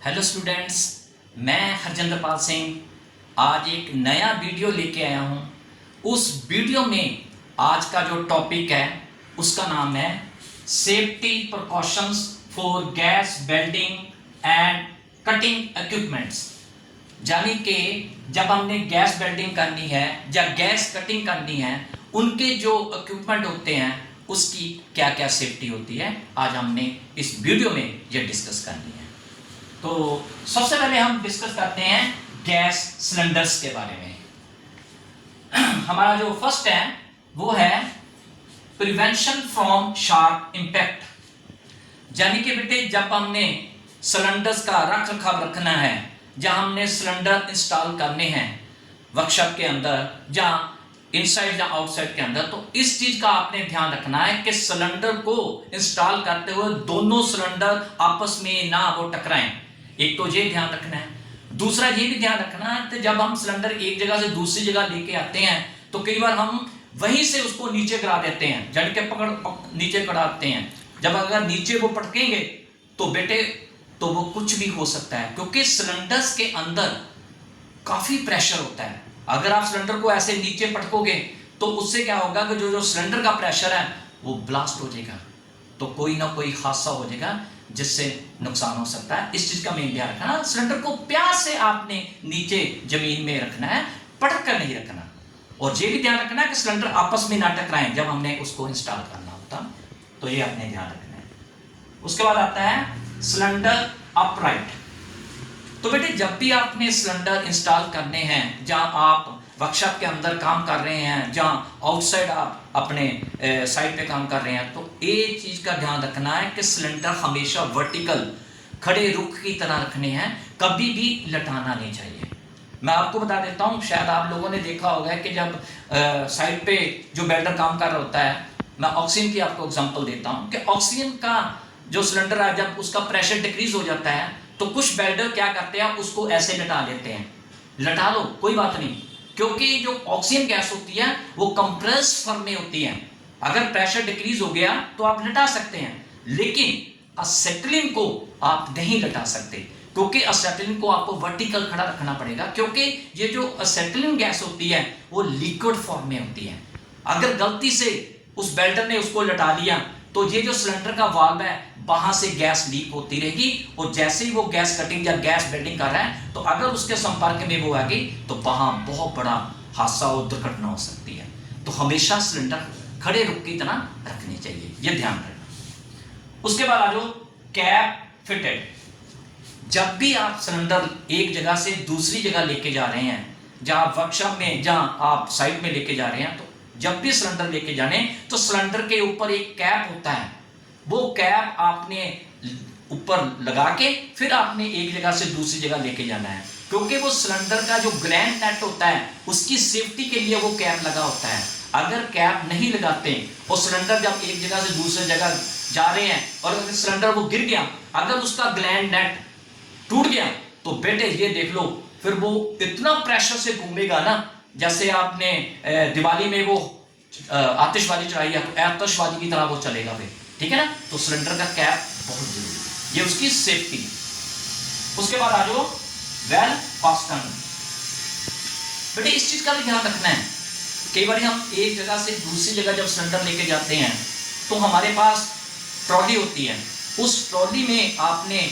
Hello students, मैं हरजिंदर पाल सिंह आज एक नया वीडियो लेके आया हूँ। उस वीडियो में आज का जो टॉपिक है उसका नाम है safety precautions for gas welding and cutting equipments. यानी कि जब हमने गैस वेल्डिंग करनी है या गैस कटिंग करनी है, उनके जो इक्विपमेंट होते हैं उसकी क्या क्या सेफ्टी होती है, आज हमने इस वीडियो में ये डिस्कस करनी है। तो सबसे पहले हम डिस्कस करते हैं गैस सिलेंडर्स के बारे में। हमारा जो फर्स्ट है वो है प्रिवेंशन फ्रॉम शार्प इंपैक्ट। यानी कि बेटे जब हमने सिलेंडर्स का रख रखाव रखना है, जहां हमने सिलेंडर इंस्टॉल करने हैं वर्कशॉप के अंदर, जहां इनसाइड या आउटसाइड के अंदर, तो इस चीज का आपने ध्यान रखना है कि सिलेंडर को इंस्टॉल करते हुए दोनों सिलेंडर आपस में ना वो टकराएं। एक तो ये ध्यान रखना है, दूसरा ये भी ध्यान रखना है कि जब हम सिलेंडर एक जगह से दूसरी जगह लेके आते हैं तो कई बार हम वहीं से उसको नीचे गिरा देते हैं, जड़ के पकड़ नीचे गिराते हैं। जब अगर नीचे वो पटकेंगे तो बेटे तो वो कुछ भी हो सकता है, क्योंकि सिलेंडर्स के अंदर काफी प्रेशर होता है। अगर आप सिलेंडर को ऐसे नीचे पटकोगे तो उससे क्या होगा कि जो सिलेंडर का प्रेशर है वो ब्लास्ट हो जाएगा, तो कोई ना कोई हादसा हो जाएगा जिससे नुकसान हो सकता है। इस चीज का मेन ध्यान रखना। सिलेंडर को प्यार से आपने नीचे जमीन में रखना है, पटक कर नहीं रखना। और ये भी ध्यान रखना है कि सिलेंडर आपस में ना टकराएं जब हमने उसको इंस्टॉल करना होता, तो ये आपने ध्यान रखना है। उसके बाद आता है सिलेंडर अपराइट। तो बेटे जब भी आपने सिलेंडर इंस्टॉल करने हैं, जहां आप वर्कशॉप के अंदर काम कर रहे हैं, जहां आउटसाइड आप अपने साइड पे काम कर रहे हैं, तो एक चीज का ध्यान रखना है कि सिलेंडर हमेशा वर्टिकल खड़े रुख की तरह रखने हैं, कभी भी लटाना नहीं चाहिए। मैं आपको बता देता हूं, शायद आप लोगों ने देखा होगा कि जब साइड पे जो वेल्डर काम कर रहा होता है, मैं ऑक्सीजन की आपको एग्जांपल देता हूं कि ऑक्सीजन का जो सिलेंडर है जब उसका प्रेशर डिक्रीज हो जाता है तो कुछ वेल्डर क्या करते हैं, उसको ऐसे लटा लेते हैं। लटा लो, कोई बात नहीं, क्योंकि जो ऑक्सीजन गैस होती है वो कंप्रेस्ड फॉर्म में होती है। अगर प्रेशर डिक्रीज हो गया तो आप लटा सकते हैं, लेकिन असेटिलीन को आप नहीं लटा सकते, क्योंकि असेटिलीन को आपको वर्टिकल खड़ा रखना पड़ेगा, क्योंकि ये जो असेटिलीन गैस होती है वो लिक्विड फॉर्म में होती है। अगर गलती से उस वेल्डर ने उसको लटा लिया तो ये जो सिलेंडर का वाल्व है वहां से गैस लीक होती रहेगी, और जैसे ही वो गैस कटिंग या गैस वेल्डिंग कर रहा है तो अगर उसके संपर्क में वो आ गई तो वहां बहुत बड़ा हादसा और दुर्घटना हो सकती है। तो हमेशा सिलेंडर खड़े रुख की तरह रखनी चाहिए, ये ध्यान रखना। उसके बाद आ जाओ कैप फिटेड। जब भी आप सिलेंडर एक जगह से दूसरी जगह लेके जा रहे हैं, जहां वर्कशॉप में, जहां आप साइड में लेके जा रहे हैं, तो जब भी सिलेंडर लेके जाने तो सिलेंडर के ऊपर एक कैप होता है, वो कैप आपने ऊपर लगा के फिर आपने एक जगह से दूसरी जगह लेके जाना है, क्योंकि वो सिलेंडर का जो ग्लैंड नेट होता है उसकी सेफ्टी के लिए वो कैप लगा होता है। अगर कैप नहीं लगाते और सिलेंडर जब एक जगह से दूसरी जगह जा रहे हैं और अगर सिलेंडर वो गिर गया, अगर उसका ग्लैंड नेट टूट गया तो बेटे ये देख लो, फिर वो इतना प्रेशर से घूमेगा ना, जैसे आपने दिवाली में वो आतिशबाजी चढ़ाई है तो आतिशबाजी की तरह वो चलेगा फिर, ठीक है ना। तो सिलेंडर का कैप बहुत जरूरी है, ये उसकी सेफ्टी। उसके बाद आ जाओ वेल फास्टन। बेटे इस चीज का भी ध्यान रखना है, कई बार हम एक जगह से दूसरी जगह जब सिलेंडर लेके जाते हैं तो हमारे पास ट्रॉली होती है, उस ट्रॉली में आपने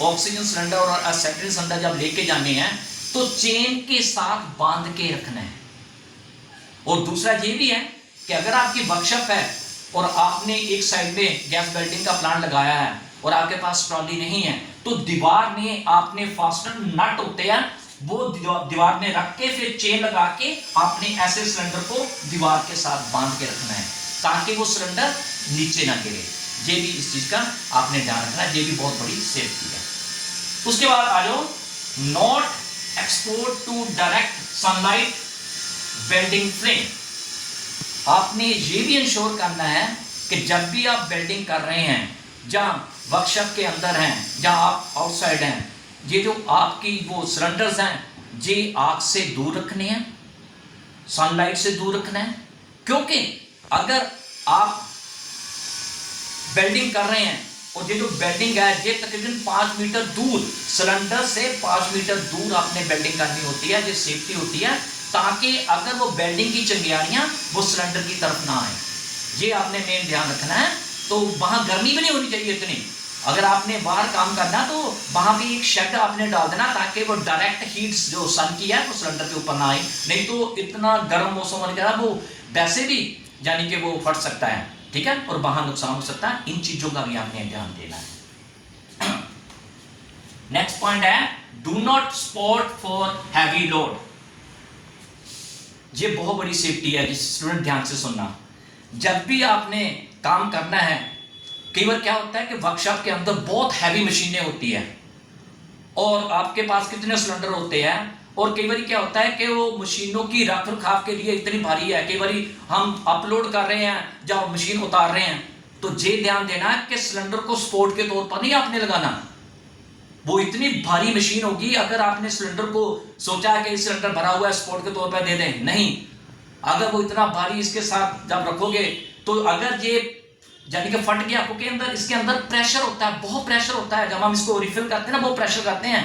ऑक्सीजन सिलेंडर और असेटिलीन सिलेंडर जब लेके जाने हैं तो चेन के साथ बांध के रखना है। और दूसरा ये भी है कि अगर आपकी वर्कशॉप है और आपने एक साइड में गैस वेल्डिंग का प्लांट लगाया है और आपके पास ट्रॉली नहीं है, तो दीवार में आपने फास्टनर नट होते हैं, वो दीवार में रख के फिर चेन लगा के आपने ऐसे सिलेंडर को दीवार के साथ बांध के रखना है ताकि वो सिलेंडर नीचे ना गिरे। ये भी इस चीज का आपने ध्यान रखना है, ये भी बहुत बड़ी सेफ्टी है। उसके बाद आ जाओ not export to direct sunlight welding flame. आपने ये भी इंश्योर करना है कि जब भी आप वेल्डिंग कर रहे हैं, जहां वर्कशॉप के अंदर हैं, जहां आप आउटसाइड हैं, ये जो आपकी वो सिलेंडर्स हैं ये आग से दूर रखने हैं, सनलाइट से दूर रखना है। क्योंकि अगर आप वेल्डिंग कर रहे हैं और ये जो बेल्डिंग है ये तकरीबन 5 मीटर दूर, सिलेंडर से 5 मीटर दूर आपने बेल्डिंग करनी होती है, ये सेफ्टी होती है, ताकि अगर वो बेल्डिंग की चिंगारियां वो सिलेंडर की तरफ ना आए। ये आपने मेन ध्यान रखना है। तो वहां गर्मी भी नहीं होनी चाहिए इतनी। अगर आपने बाहर काम करना तो वहां भी एक शेड आपने डाल देना, ताकि वो डायरेक्ट हीट जो सन की है वो सिलेंडर के ऊपर ना आए। नहीं तो इतना गर्म मौसम होने के बाद वो वैसे भी यानी कि वो फट सकता है, ठीक है, और वहां नुकसान हो सकता है। इन चीजों का भी आपने ध्यान देना है। नेक्स्ट पॉइंट है do not spot for heavy load. ये बहुत बड़ी सेफ्टी है, जिस स्टूडेंट ध्यान से सुनना। जब भी आपने काम करना है, कई बार क्या होता है कि वर्कशॉप के अंदर बहुत हैवी मशीनें होती है और आपके पास कितने सिलेंडर होते हैं, और कई बार क्या होता है कि वो मशीनों की रख रखाव के लिए इतनी भारी है, कई बार हम अपलोड कर रहे हैं जब मशीन उतार रहे हैं, तो ये ध्यान देना है कि सिलेंडर को सपोर्ट के तौर पर नहीं आपने लगाना। वो इतनी भारी मशीन होगी, अगर आपने सिलेंडर को सोचा है कि सिलेंडर भरा हुआ है सपोर्ट के तौर पर दे दें, नहीं। अगर वो इतना भारी इसके साथ जब रखोगे तो अगर ये यानी कि फट गया, क्योंकि अंदर इसके अंदर प्रेशर होता है, बहुत प्रेशर होता है। जब हम इसको रिफिल करते हैं ना, वो प्रेशर करते हैं,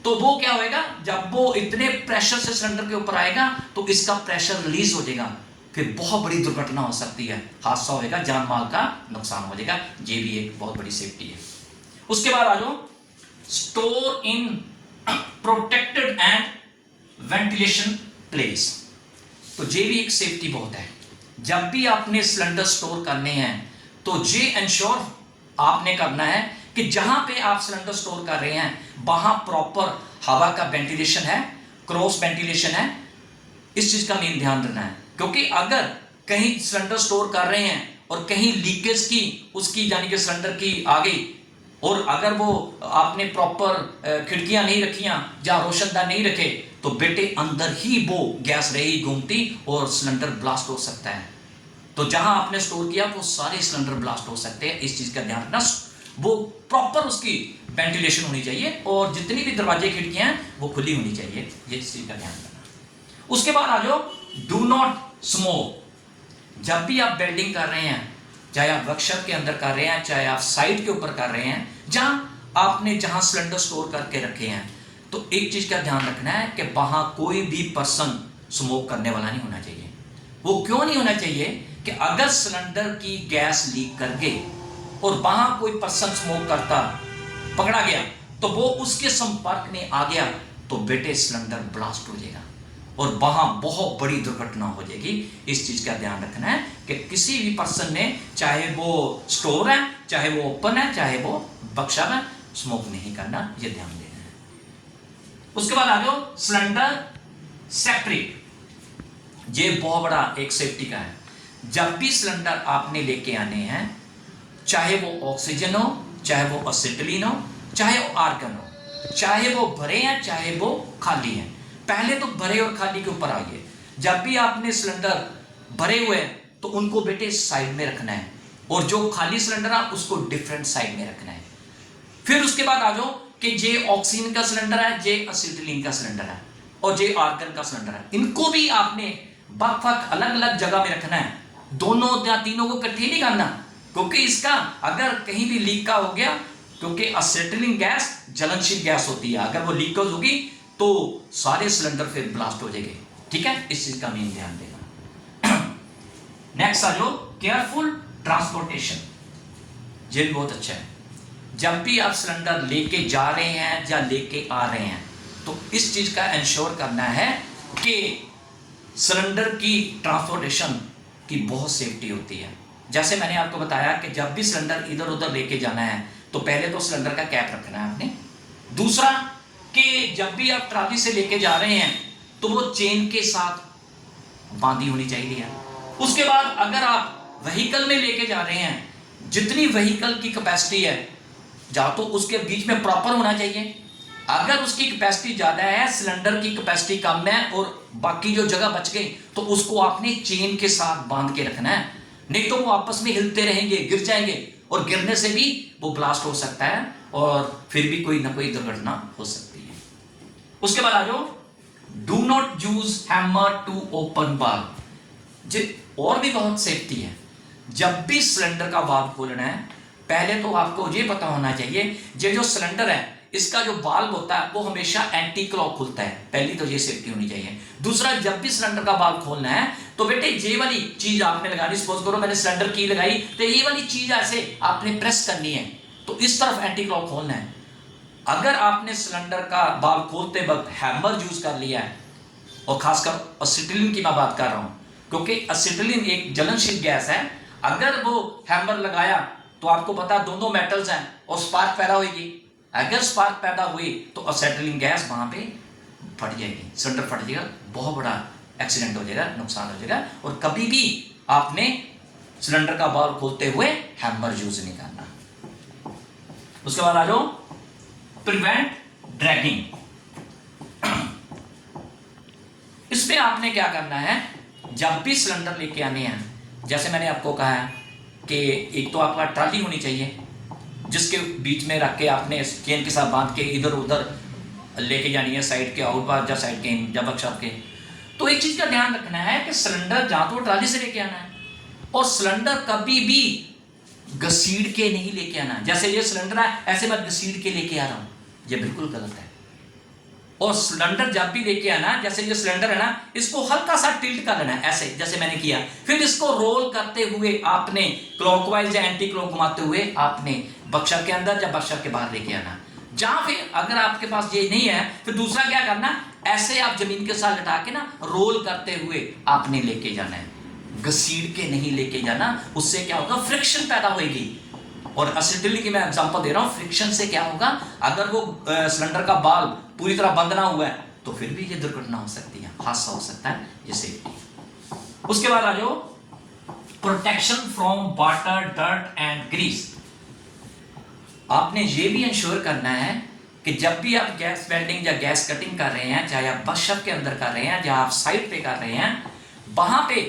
तो वो क्या होएगा, जब वो इतने प्रेशर से सिलेंडर के ऊपर आएगा तो इसका प्रेशर रिलीज हो जाएगा, फिर बहुत बड़ी दुर्घटना हो सकती है, हादसा होएगा, जान माल का नुकसान हो जाएगा। ये भी एक बहुत बड़ी सेफ्टी है। उसके बाद आ जाओ store in protected and ventilation place. तो ये भी एक सेफ्टी बहुत है। जब भी आपने सिलेंडर स्टोर करने हैं तो ये इंश्योर आपने करना है कि जहां पे आप सिलेंडर स्टोर कर रहे हैं वहां प्रॉपर हवा का वेंटिलेशन है, क्रॉस वेंटिलेशन है। इस चीज का मेन ध्यान रखना है, क्योंकि अगर कहीं सिलेंडर स्टोर कर रहे हैं और कहीं लीकेज की उसकी यानी कि सिलेंडर की आ गई, और अगर वो आपने प्रॉपर खिड़कियां नहीं रखियां या रोशनदान नहीं रखे, तो बेटे अंदर ही वो गैस रही घूमती और सिलेंडर ब्लास्ट हो सकता है। तो जहां आपने स्टोर किया वो सारे सिलेंडर ब्लास्ट हो सकते हैं। इस चीज का ध्यान रखना, वो प्रॉपर उसकी वेंटिलेशन होनी चाहिए और जितनी भी दरवाजे खिड़कियां हैं वो खुली होनी चाहिए। ये चीज का ध्यान रखना। उसके बाद आ जाओ डू नॉट स्मोक। जब भी आप वेल्डिंग कर रहे हैं, चाहे आप वर्कशॉप के अंदर कर रहे हैं, चाहे आप साइट के ऊपर कर रहे हैं, जहां सिलेंडर स्टोर करके रखे हैं, तो एक चीज का ध्यान रखना है कि वहां कोई भी पर्सन स्मोक करने वाला नहीं होना चाहिए। वो क्यों नहीं होना चाहिए कि अगर सिलेंडर की गैस लीक कर गई और वहां कोई पर्सन स्मोक करता पकड़ा गया, तो वो उसके संपर्क में आ गया, तो बेटे सिलेंडर ब्लास्ट हो जाएगा और वहां बहुत बड़ी दुर्घटना हो जाएगी। इस चीज का ध्यान रखना है कि किसी भी पर्सन ने, चाहे वो स्टोर है, चाहे वो ओपन है, चाहे वो वर्कशॉप है, स्मोक नहीं करना, ये ध्यान देना है। उसके बाद आ जाओ सिलेंडर सेपरेट। ये बहुत बड़ा एक सेफ्टी का है। जब भी सिलेंडर आपने लेके आने हैं, चाहे वो ऑक्सीजन हो, चाहे वो एसिटिलीन हो, चाहे वो आर्गन हो, चाहे वो भरे हैं, चाहे वो खाली हैं, पहले तो भरे और खाली के ऊपर आइए। जब भी आपने सिलेंडर भरे हुए हैं तो उनको बेटे साइड में रखना है, और जो खाली सिलेंडर है उसको डिफरेंट साइड में रखना है। फिर उसके बाद आ जाओ कि ये ऑक्सीजन का सिलेंडर है, ये एसिटिलीन का सिलेंडर है, और ये आर्गन का सिलेंडर है। इनको भी आपने बक अलग अलग जगह में रखना है, दोनों या तीनों को इकट्ठे नहीं करना, क्योंकि इसका अगर कहीं भी लीक का हो गया, क्योंकि एसिटिलीन गैस जलनशील गैस होती है, अगर वो लीकेज होगी तो सारे सिलेंडर फिर ब्लास्ट हो जाएंगे। ठीक है, इस चीज का मेन ध्यान देना। नेक्स्ट आ जाओ केयरफुल ट्रांसपोर्टेशन। ये भी बहुत अच्छा है। जब भी आप सिलेंडर लेके जा रहे हैं या लेके आ रहे हैं, तो इस चीज का इंश्योर करना है कि सिलेंडर की ट्रांसपोर्टेशन की बहुत सेफ्टी होती है। जैसे मैंने आपको बताया कि जब भी सिलेंडर इधर उधर लेके जाना है तो पहले तो सिलेंडर का कैप रखना है आपने। दूसरा कि जब भी आप ट्रॉली से लेके जा रहे हैं तो वो चेन के साथ बांधी होनी चाहिए। उसके बाद अगर आप व्हीकल में लेके जा रहे हैं, जितनी व्हीकल की कैपेसिटी है या तो उसके बीच में प्रॉपर होना चाहिए। अगर उसकी कैपेसिटी ज्यादा है, सिलेंडर की कैपेसिटी कम है और बाकी जो जगह बच गई, तो उसको आपने चेन के साथ बांध के रखना है, नहीं तो वो आपस में हिलते रहेंगे, गिर जाएंगे, और गिरने से भी वो ब्लास्ट हो सकता है और फिर भी कोई ना कोई दुर्घटना हो सकती है। उसके बाद आ जाओ do not use hammer to open valve. और भी बहुत सेफ्टी है। जब भी सिलेंडर का वाल्व खोलना है पहले तो आपको ये पता होना चाहिए ये जो सिलेंडर है इसका जो बाल्ब होता है वो हमेशा एंटी क्लॉक खुलता है। पहली तो ये सेफ्टी होनी चाहिए। दूसरा, जब भी सिलेंडर का बाल्ब खोलना है तो बेटे ये वाली चीज आपने लगानी, सपोज करो मैंने सिलेंडर की लगाई तो ये वाली चीज ऐसे आपने प्रेस करनी है, तो इस तरफ एंटी क्लॉक खोलना है। अगर आपने सिलेंडर का बाल्ब खोलते वक्त हैमर यूज कर लिया है, और खासकर असिटिलीन की मैं बात कर रहा हूं, क्योंकि असिटिलीन एक ज्वलनशील गैस है, अगर वो हैमर लगाया तो आपको पता दोनों मेटल्स हैं और स्पार्क पैदा होगी। अगर स्पार्क पैदा हुई तो असिटिलीन गैस वहां पे फट जाएगी, सिलेंडर फट जाएगा, बहुत बड़ा एक्सीडेंट हो जाएगा, नुकसान हो जाएगा। और कभी भी आपने सिलेंडर का बाल्ब खोलते हुए हैमर यूज नहीं करना। उसके बाद आ जाओ प्रिवेंट ड्रैगिंग। इसमें आपने क्या करना है, जब भी सिलेंडर लेके आने हैं, जैसे मैंने आपको कहा है कि एक तो आपका ट्राली होनी चाहिए जिसके बीच में रख के आपने चेन के साथ बांध के इधर उधर लेके जानी है, साइड के आउट पास या साइड के जब वर्कशॉप के। तो एक चीज का ध्यान रखना है कि सिलेंडर जहां तो ट्राली से लेके आना है, और सिलेंडर कभी भी घसीट के नहीं लेके आना। जैसे ये सिलेंडर है ऐसे मैं घसीट के लेके आ रहा हूं, ये बिल्कुल गलत है। और सिलेंडर जब भी लेके आना, जैसे ये सिलेंडर है ना, इसको हल्का सा टिल्ट कर लेना है ऐसे, जैसे मैंने किया, फिर इसको रोल करते हुए आपने क्लॉकवाइज या एंटी क्लॉक घुमाते हुए आपने बक्सर के अंदर या बक्सर के बाहर लेके आना। जहां फिर अगर आपके पास ये नहीं है, फिर दूसरा क्या करना, ऐसे आप जमीन के साथ लटा के ना रोल करते हुए आपने लेके जाना है, घसीट के नहीं लेके जाना। उससे क्या होगा, फ्रिक्शन पैदा होगी। और असिटिलीन की मैं एग्जांपल दे रहा हूं, फ्रिक्शन से क्या होगा, अगर वो सिलेंडर का बाल्ब पूरी तरह बंद ना हुआ है तो फिर भी ये दुर्घटना हो सकती है, हादसा हो सकता है, ये सेफ्टी। उसके बाद आ जाओ protection from water, dirt and grease. आपने ये भी इंश्योर करना है कि जब भी आप गैस वेल्डिंग या गैस कटिंग कर रहे हैं, चाहे आप वर्कशॉप के अंदर कर रहे हैं या आप साइट पे कर रहे हैं, वहां पे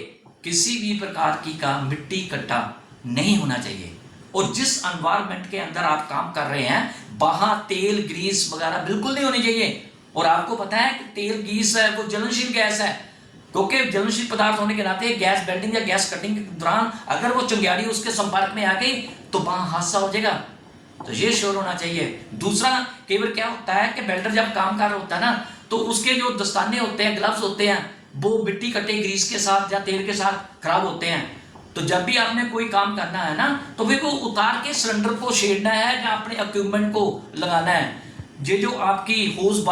किसी भी प्रकार की का मिट्टी कट्टा नहीं होना चाहिए। और जिस एनवायरनमेंट के अंदर आप काम कर रहे हैं वहां तेल ग्रीस वगैरह बिल्कुल नहीं होनी चाहिए। और आपको पता है कि तेल ग्रीस है वो ज्वलनशील गैस है, क्योंकि ज्वलनशील पदार्थ होने के नाते गैस वेल्डिंग या गैस कटिंग के दौरान अगर वो चिंगारी उसके संपर्क में आ गई तो वहां हादसा हो जाएगा। तो ये श्योर होना चाहिए। दूसरा, कई बार क्या होता है कि वेल्डर जब काम कर रहा होता है ना, तो उसके जो दस्ताने होते हैं, ग्लव्स होते हैं, वो मिट्टी कटे ग्रीस के साथ या तेल के साथ खराब होते हैं। तो जब भी आपने कोई काम करना है ना, तो फिर वो उतार के सिलेंडर को छेड़ना है या अपने इक्विपमेंट को लगाना है। ये जो आपकी होज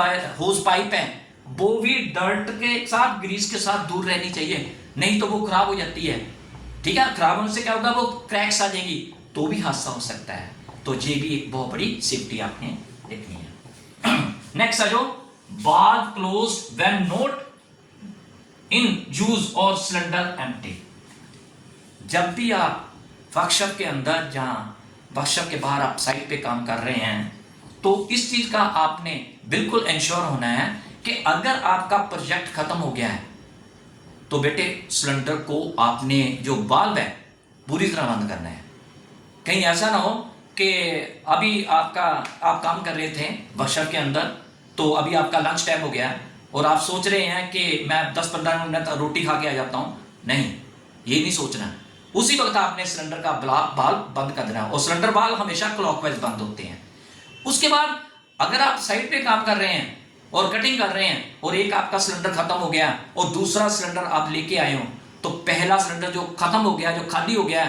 पाइप है वो भी डर्ट के साथ, ग्रीस के साथ दूर रहनी चाहिए, नहीं तो वो खराब हो जाती है। ठीक है, खराब होने से क्या होगा, वो क्रैक्स आ जाएगी तो भी हादसा हो सकता है। तो ये भी एक बहुत बड़ी सेफ्टी आपने देखनी है। नेक्स्ट आ जाओ बाल्ब closed when not in use और सिलेंडर एम्प्टी। जब भी आप वर्कशॉप के अंदर, जहां वर्कशॉप के बाहर आप साइट पे काम कर रहे हैं, तो इस चीज का आपने बिल्कुल इंश्योर होना है कि अगर आपका प्रोजेक्ट खत्म हो गया है तो बेटे सिलेंडर को आपने जो बाल्ब है पूरी तरह बंद करना है। कहीं ऐसा ना हो कि अभी आप काम कर रहे थे वर्कशॉप के अंदर, तो अभी आपका लंच टाइम हो गया और आप सोच रहे हैं कि मैं 10-15 मिनट रोटी खा के आ जाता हूं। नहीं, ये नहीं सोचना। उसी वक्त आपने सिलेंडर का बाल्ब बंद कर देना, और सिलेंडर बाल्ब हमेशा क्लॉकवाइज बंद होते हैं। उसके बाद अगर आप साइड पे काम कर रहे हैं और कटिंग कर रहे हैं और एक आपका सिलेंडर खत्म हो गया और दूसरा सिलेंडर आप लेके आए हो, तो पहला सिलेंडर जो खत्म हो गया, जो खाली हो गया,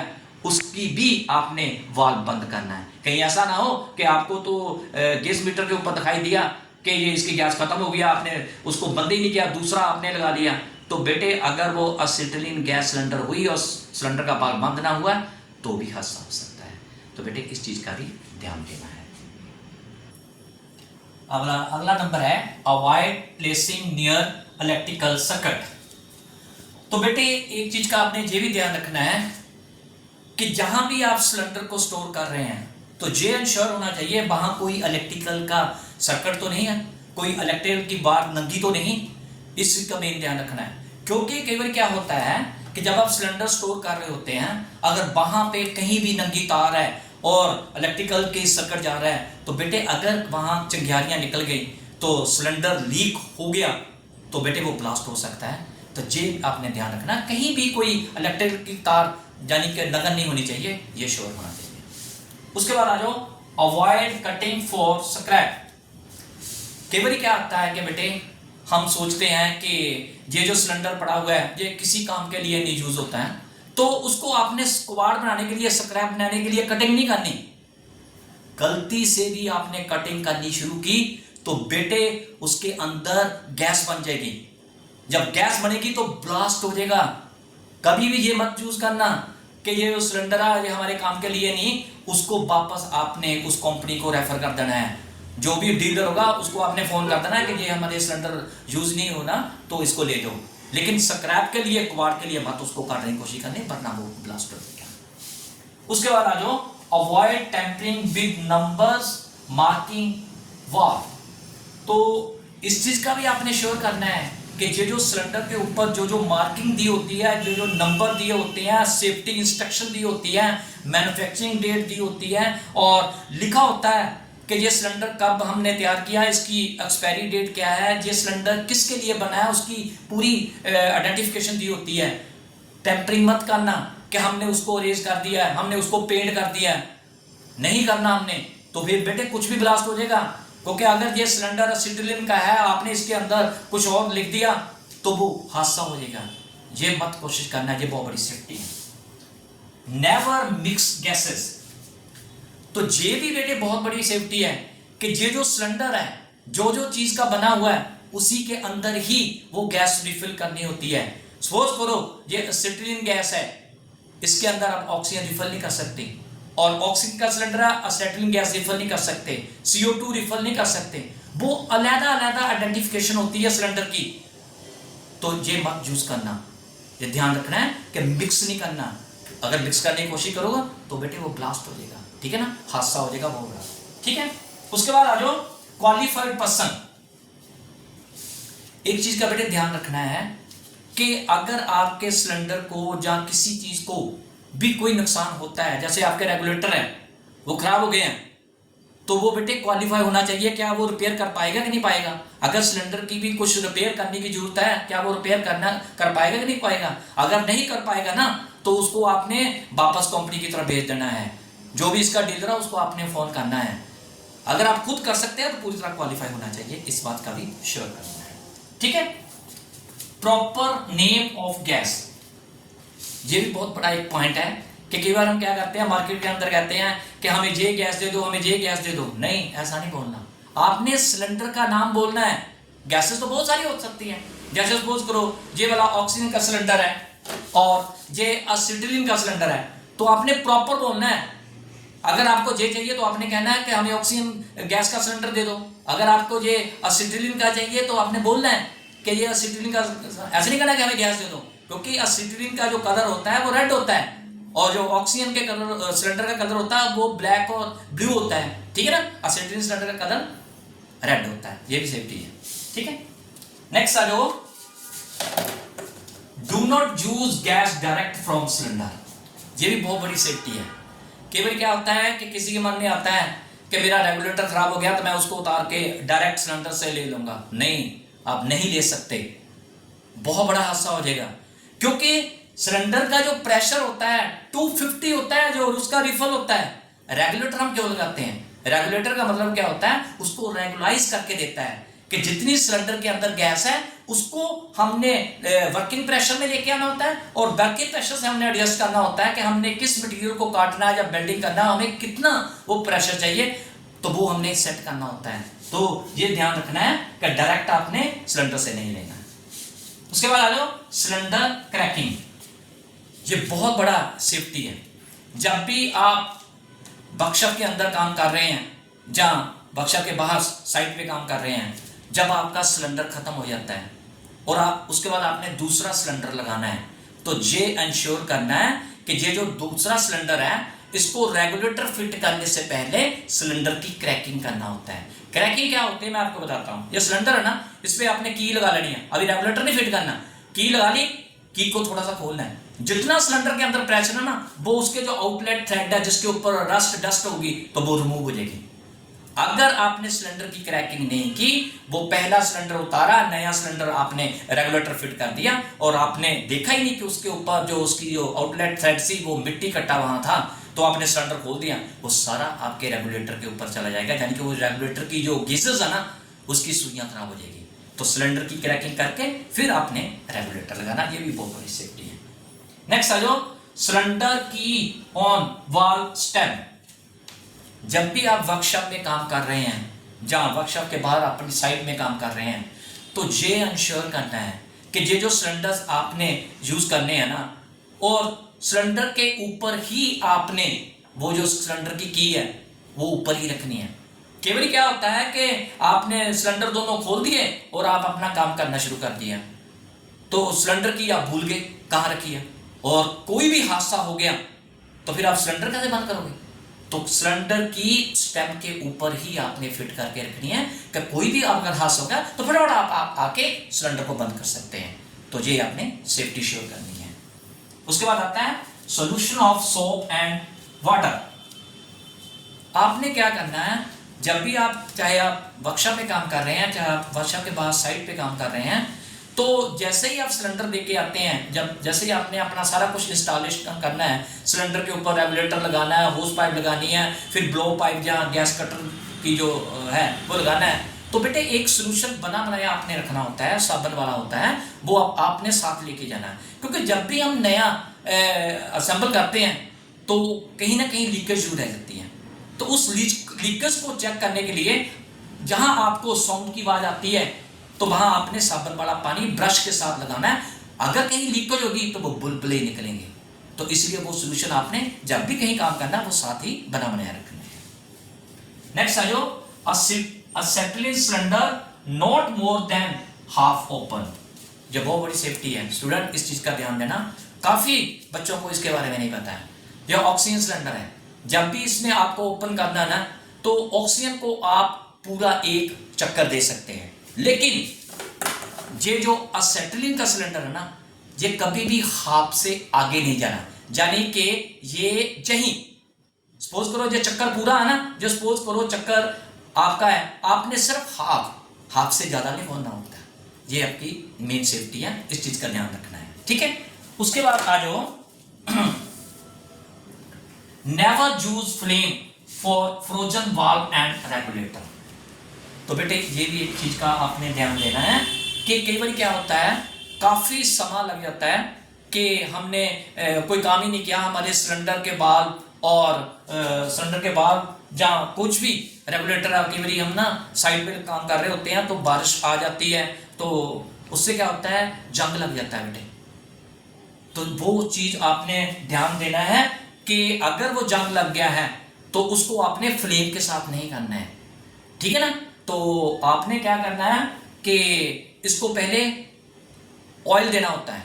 उसकी भी आपने वाल्व बंद करना है। कहीं ऐसा ना हो कि आपको तो गैस मीटर के ऊपर दिखाई दिया कि ये इसकी गैस खत्म हो गया, आपने उसको बंद ही नहीं किया, दूसरा आपने लगा दिया। तो बेटे अगर वो असिटिलीन गैस सिलेंडर हुई और सिलेंडर का बाल्ब बंद ना हुआ तो भी हादसा हो सकता है। तो बेटे इस चीज का भी ध्यान देना है। अगला नंबर है avoid placing near electrical circuit. तो बेटे एक चीज का आपने ये भी ध्यान रखना है कि जहां भी आप सिलेंडर को स्टोर कर रहे हैं तो ये इंश्योर होना चाहिए वहां कोई इलेक्ट्रिकल का सर्किट तो नहीं है, कोई इलेक्ट्रिकल की वायर नंगी तो नहीं। इस चीज का मेन ध्यान रखना है, क्योंकि कई बार क्या होता है कि जब आप सिलेंडर स्टोर कर रहे होते हैं, अगर वहां पे कहीं भी नंगी तार है और इलेक्ट्रिकल के सर्किट जा रहा है, तो बेटे अगर वहां चिंगारियां निकल गई तो सिलेंडर लीक हो गया तो बेटे वो ब्लास्ट हो सकता है। तो ये आपने ध्यान रखना, कहीं भी कोई इलेक्ट्रिक की तार यानी कि लगन नहीं होनी चाहिए, ये श्योर होना चाहिए। उसके बाद आ जाओ अवॉइड कटिंग फॉर स्क्रैप। कई बार क्या आता है कि बेटे हम सोचते हैं कि ये जो सिलेंडर पड़ा हुआ है ये किसी काम के लिए नहीं यूज होता है, तो उसको आपने स्क्वाड बनाने के लिए, स्क्रैप बनाने के लिए कटिंग नहीं करनी। गलती से भी आपने कटिंग करनी शुरू की तो बेटे उसके अंदर गैस बन जाएगी। जब गैस बनेगी तो ब्लास्ट हो जाएगा। कभी भी ये मत यूज करना कि ये जो सिलेंडर है ये हमारे काम के लिए नहीं, उसको वापस आपने उस कंपनी को रेफर कर देना है। जो भी डीलर होगा उसको आपने फोन कर देना है कि ये हमारे सिलेंडर यूज नहीं होना तो इसको ले दो, लेकिन स्क्रैप के लिए, क्वाड के लिए मत उसको काटने की कोशिश करनी, वरना वो ब्लास्ट हो जाएगा। उसके बाद आ जाओ avoid tampering with numbers marking war. तो इस चीज का भी आपने श्योर करना है कि ये जो सिलेंडर के ऊपर जो जो मार्किंग दी होती है, जो जो नंबर दिए होते हैं, सेफ्टी इंस्ट्रक्शन दी होती है, मैन्युफैक्चरिंग डेट दी होती है और लिखा होता है कि ये सिलेंडर कब हमने तैयार किया, इसकी एक्सपायरी डेट क्या है, ये सिलेंडर किसके लिए बना है, उसकी पूरी आइडेंटिफिकेशन दी होती है। टेम्परिंग मत करना कि हमने उसको रेज कर दिया है, हमने उसको पेंट कर दिया है, नहीं करना हमने, तो फिर बेटे कुछ भी ब्लास्ट हो जाएगा। क्योंकि अगर ये सिलेंडर एसिटिलीन का है, आपने इसके अंदर कुछ और लिख दिया तो वो हादसा हो जाएगा। ये मत कोशिश करना, ये बहुत बड़ी सेफ्टी है। Never mix gases. तो ये भी बेटे बहुत बड़ी सेफ्टी है कि ये जो सिलेंडर है, जो जो चीज का बना हुआ है उसी के अंदर ही वो गैस रिफिल करनी होती है। सपोज करो ये एसिटिलीन गैस है, इसके अंदर आप ऑक्सीजन रिफिल नहीं कर सकते, और ऑक्सीजन का सिलेंडर है, एसिटिलीन गैस रिफिल नहीं कर सकते, CO2 रिफिल नहीं कर सकते, वो अलग अलग आइडेंटिफिकेशन होती है सिलेंडर की। तो ये मत यूज करना, ये ध्यान रखना है कि मिक्स नहीं करना। अगर मिक्स करने की कोशिश करोगे तो बेटे वो ब्लास्ट हो जाएगा, ठीक है ना, हादसा हो जाएगा बहुत बड़ा, ठीक है। उसके बाद आ जाओ क्वालिफाइड पर्सन। एक चीज का बेटे ध्यान रखना है कि अगर आपके सिलेंडर को या किसी चीज को भी कोई नुकसान होता है, जैसे आपके रेगुलेटर है वो खराब हो गए हैं, तो वो बेटे क्वालिफाई होना चाहिए, क्या वो रिपेयर कर पाएगा कि नहीं पाएगा। अगर सिलेंडर की भी कुछ रिपेयर करने की जरूरत है, क्या वो रिपेयर कर पाएगा कि नहीं पाएगा। अगर नहीं कर पाएगा ना तो उसको आपने वापस कंपनी की तरफ भेज देना है, जो भी इसका डीलर है उसको आपने फोन करना है। अगर आप खुद कर सकते हैं तो पूरी तरह क्वालिफाई होना चाहिए, इस बात का भी श्योर करना है, ठीक है। प्रॉपर नेम ऑफ गैस, ये भी बहुत बड़ा एक पॉइंट है कि कई बार हम क्या करते हैं, मार्केट के अंदर कहते हैं कि हमें ये गैस दे दो, हमें ये गैस दे दो। नहीं, ऐसा नहीं बोलना, आपने सिलेंडर का नाम बोलना है। गैसेस तो बहुत सारी हो सकती हैं, जैसे सपोज करो ये वाला ऑक्सीजन का सिलेंडर है और ये एसिटिलीन का सिलेंडर है, तो आपने प्रॉपर बोलना है। अगर आपको ये चाहिए तो आपने कहना है कि हमें ऑक्सीजन गैस का सिलेंडर दे दो। अगर आपको ये एसिटिलीन का चाहिए तो आपने बोलना है कि ये एसिटिलीन का, ऐसे नहीं कहना कि हमें गैस दे दो, क्योंकि एसिटिलीन का जो कलर होता है वो रेड होता है और जो ऑक्सीजन के कलर, सिलेंडर का कलर होता है वो ब्लैक और ब्लू होता है, ठीक है ना। एसिटिलीन सिलेंडर का कलर रेड होता है, ये भी सेफ्टी है, ठीक है। नेक्स्ट आ जाओ, do not use gas direct from cylinder. ये भी बहुत बड़ी सेफ्टी है। कई बार क्या होता है कि किसी के मन में आता है कि मेरा रेगुलेटर खराब हो गया तो मैं उसको उतार के डायरेक्ट सिलेंडर से ले लूंगा। नहीं, आप नहीं ले सकते, बहुत बड़ा हादसा हो जाएगा। क्योंकि सिलेंडर का जो प्रेशर होता है 250 होता है, जो उसका रिफिल होता है। रेगुलेटर हम क्यों लगाते हैं, रेगुलेटर का मतलब क्या होता है, उसको रेगुलाइज करके देता है कि जितनी सिलेंडर के अंदर गैस है उसको हमने वर्किंग प्रेशर में लेके आना होता है और वर्किंग प्रेशर से हमने एडजस्ट करना होता है कि हमने किस मटेरियल को काटना है या वेल्डिंग करना है, हमें कितना वो प्रेशर चाहिए, तो वो हमने सेट करना होता है। तो ये ध्यान रखना है कि डायरेक्ट आपने सिलेंडर से नहीं लेना है। उसके बाद आ जाओ सिलेंडर क्रैकिंग, ये बहुत बड़ा सेफ्टी है। जब भी आप वर्कशॉप के अंदर काम कर रहे हैं, जहां वर्कशॉप के बाहर साइट पे काम कर रहे हैं, जब आपका सिलेंडर खत्म हो जाता है और आप उसके बाद आपने दूसरा सिलेंडर लगाना है, तो ये इंश्योर करना है कि ये जो दूसरा सिलेंडर है इसको रेगुलेटर फिट करने से पहले सिलेंडर की क्रैकिंग करना होता है। क्रैकिंग क्या होती है मैं आपको बताता हूं। ये सिलेंडर है ना, इस पे आपने की लगा लेनी है। अभी रेगुलेटर नहीं फिट करना, की लगा ली, की को थोड़ा सा खोलना है। जितना सिलेंडर के अंदर प्रेशर है ना, वो उसके जो आउटलेट थ्रेड है जिसके ऊपर रस्ट डस्ट होगी तो वो रिमूव हो जाएगी। अगर आपने सिलेंडर की क्रैकिंग नहीं की, वो पहला सिलेंडर उतारा, नया सिलेंडर आपने रेगुलेटर फिट कर दिया और आपने देखा ही नहीं कि उसके ऊपर जो उसकी जो आउटलेट थ्रेड सी वो मिट्टी कट्टा वहां था, तो आपने सिलेंडर खोल दिया, वो सारा आपके रेगुलेटर के ऊपर चला जाएगा, यानी कि वो रेगुलेटर की जो गीजर्स है ना उसकी सुइयां खराब हो जाएगी। तो सिलेंडर की क्रैकिंग करके फिर आपने रेगुलेटर लगाना, ये भी बहुत बड़ी सेफ्टी है। नेक्स्ट आ जाओ, सिलेंडर की ऑन वाल्व स्टेम। जब भी आप वर्कशॉप में काम कर रहे हैं, जहां वर्कशॉप के बाहर अपनी साइड में काम कर रहे हैं, तो ये इंश्योर करना है कि ये जो सिलेंडर्स आपने यूज करने हैं ना, और सिलेंडर के ऊपर ही आपने वो जो सिलेंडर की की है वो ऊपर ही रखनी है। कई बार क्या होता है कि आपने सिलेंडर दोनों खोल दिए और आप अपना काम करना शुरू कर दिया, तो सिलेंडर की आप भूल गए कहाँ रखी है, और कोई भी हादसा हो गया तो फिर आप सिलेंडर कैसे बंद करोगे? तो सिलेंडर की स्टेम के ऊपर ही आपने फिट करके रखनी है कि कोई भी अगर हादसा होगा तो फटाफट आप आके सिलेंडर को बंद कर सकते हैं। तो ये आपने सेफ्टी श्योर करनी है। उसके बाद आता है solution of soap and water. आपने क्या करना है, जब भी आप, चाहे आप वर्कशॉप में काम कर रहे हैं, चाहे आप वर्कशॉप के बाद साइड पे काम कर रहे हैं, तो जैसे ही आप सिलेंडर देके आते हैं, जैसे ही आपने अपना सारा कुछ इंस्टॉलेशन करना है, सिलेंडर के ऊपर रेगुलेटर लगाना है, होस पाइप लगानी है, फिर ब्लो पाइप जहाँ गैस कटर की जो है वो लगाना है, तो बेटे एक सोल्यूशन बना बनाया आपने रखना होता है, साबुन वाला होता है, वो आपने साथ लेके जाना है। क्योंकि जब भी हम नया असेंबल करते हैं तो कहीं ना कहीं लीकेज हो रह जाती है, तो उस लीकेज को चेक करने के लिए जहां आपको साउंड की आवाज आती है तो वहां आपने साबुन वाला पानी ब्रश के साथ लगाना है। अगर कहीं लीकेज होगी तो वो बुलबुले निकलेंगे, तो इसलिए वो सोल्यूशन आपने जब भी कहीं काम करना है वो साथ ही बना बनाया रखना है। नेक्स्ट आ जाओ, acetylene cylinder not more than half open. जो बहुत बड़ी सेफ्टी है स्टूडेंट, इस चीज का ध्यान देना, काफी बच्चों को इसके बारे में नहीं पता है। यह ऑक्सीजन सिलेंडर है, जब भी इसमें आपको ओपन करना है ना, तो ऑक्सीजन को आप पूरा एक चक्कर दे सकते हैं, लेकिन ये जो असेटलिन का सिलेंडर है ना, ये कभी भी हाफ से आगे नहीं जाना। यानी कि ये यही सपोज करो ये चक्कर पूरा है ना, जो सपोज करो चक्कर आपका है, आपने सिर्फ हाफ से ज्यादा नहीं खोलना होता। ये आपकी मेन सेफ्टी है, इस चीज का ध्यान रखना है, ठीक है। उसके बाद आ जाओ, never use flame for frozen valve and regulator. तो बेटे ये भी एक चीज का आपने ध्यान देना है कि कई बार क्या होता है, काफी समय लग जाता है कि हमने कोई काम ही नहीं किया, हमारे सिलेंडर के बाल्ब और सिलेंडर के बाल्ब जहाँ कुछ भी रेगुलेटर, कई बार हम ना साइड पे काम कर रहे होते हैं तो बारिश आ जाती है, तो उससे क्या होता है, जंग लग जाता है बेटे। तो वो चीज आपने ध्यान देना है कि अगर वो जंग लग गया है तो उसको आपने फ्लेम के साथ नहीं करना है, ठीक है ना। तो आपने क्या करना है कि इसको पहले ऑयल देना होता है,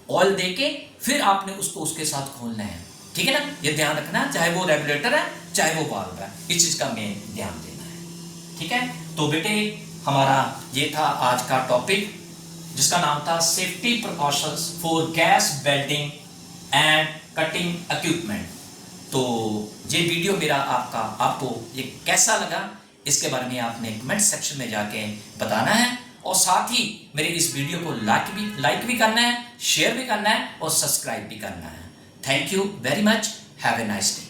ऑयल देके फिर आपने उसको उसके साथ खोलना है, ठीक है ना। ये ध्यान रखना, चाहे वो रेगुलेटर है चाहे वो वाल्व है, इस चीज का मेन ध्यान देना है, ठीक है। तो बेटे हमारा ये था आज का टॉपिक, जिसका नाम था safety precautions for gas welding and cutting equipment. तो ये वीडियो मेरा आपको ये कैसा लगा, इसके बारे में आपने कमेंट सेक्शन में जाके बताना है, और साथ ही मेरे इस वीडियो को लाइक भी करना है, शेयर भी करना है और सब्सक्राइब भी करना है। Thank you very much, have a nice day.